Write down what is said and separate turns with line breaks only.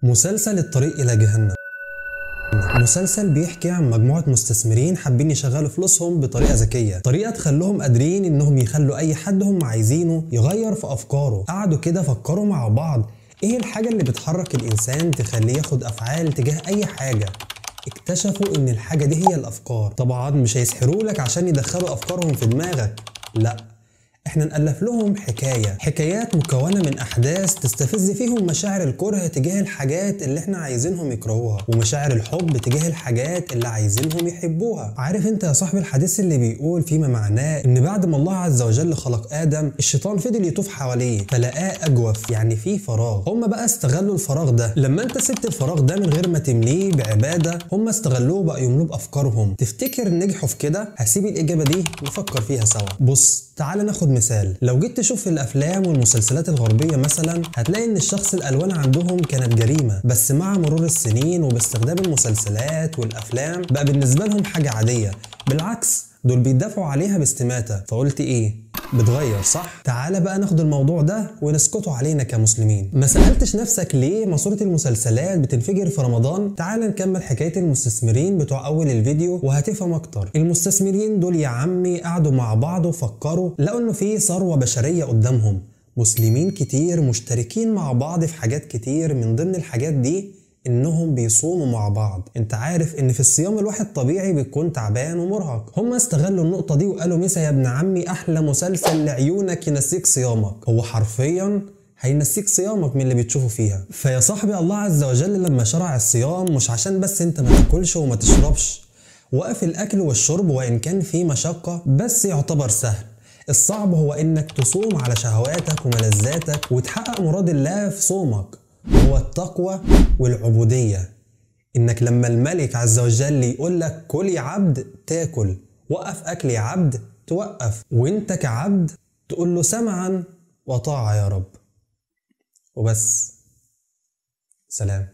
مسلسل الطريق إلى جهنم. مسلسل بيحكي عن مجموعة مستثمرين حابين يشغلوا فلوسهم بطريقة ذكية، طريقة تخليهم قادرين انهم يخلوا اي حد هم عايزينه يغير في افكاره. قعدوا كده فكروا مع بعض ايه الحاجة اللي بتحرك الانسان تخليه ياخد افعال تجاه اي حاجة. اكتشفوا ان الحاجة دي هي الافكار. طبعا مش هيسحروا لك عشان يدخلوا افكارهم في دماغك، لا، احنا نألف لهم حكايات مكونة من احداث تستفز فيهم مشاعر الكره تجاه الحاجات اللي احنا عايزينهم يكرهوها، ومشاعر الحب تجاه الحاجات اللي عايزينهم يحبوها. عارف انت يا صاحبي الحديث اللي بيقول فيما معناه ان بعد ما الله عز وجل خلق ادم، الشيطان فضل يطوف حواليه فلقاه اجوف، يعني فيه فراغ. هم بقى استغلوا الفراغ ده. لما انت سبت الفراغ ده من غير ما تمليه بعبادة، هم استغلوه بقى يملوه بافكارهم. تفتكر نجحوا في كده؟ هسيب الاجابة دي نفكر فيها سوا. بص تعال ناخد مثال. لو جيت تشوف في الافلام والمسلسلات الغربيه مثلا، هتلاقي ان الشخص الالوان عندهم كانت جريمه، بس مع مرور السنين وباستخدام المسلسلات والافلام بقى بالنسبه لهم حاجه عاديه. بالعكس دول بيدافعوا عليها باستماته. فقلت ايه؟ بتغير صح؟ تعال بقى ناخد الموضوع ده ونسكته علينا كمسلمين. ما سألتش نفسك ليه ماسورة المسلسلات بتنفجر في رمضان؟ تعال نكمل حكاية المستثمرين بتوع أول الفيديو وهتفهم أكتر. المستثمرين دول يا عمي قعدوا مع بعض وفكروا، لقوا إنه في ثروة بشرية قدامهم، مسلمين كتير مشتركين مع بعض في حاجات كتير. من ضمن الحاجات دي انهم بيصوموا مع بعض. انت عارف ان في الصيام الواحد طبيعي بيكون تعبان ومرهق. هم استغلوا النقطة دي وقالوا ميسا يا ابن عمي احلى مسلسل لعيونك ينسيك صيامك. هو حرفيا هينسيك صيامك من اللي بتشوفه فيها. فيا صاحبي الله عز وجل لما شرع الصيام مش عشان بس انت ما تاكلش وما تشربش. وقف الاكل والشرب وان كان فيه مشقة بس يعتبر سهل. الصعب هو انك تصوم على شهواتك وملذاتك وتحقق مراد الله في صومك، هو التقوى والعبودية. إنك لما الملك عز وجل يقول لك كل يا عبد تاكل، وقف أكل يا عبد توقف، وإنت كعبد تقول له سمعا وطاعة يا رب. وبس. سلام.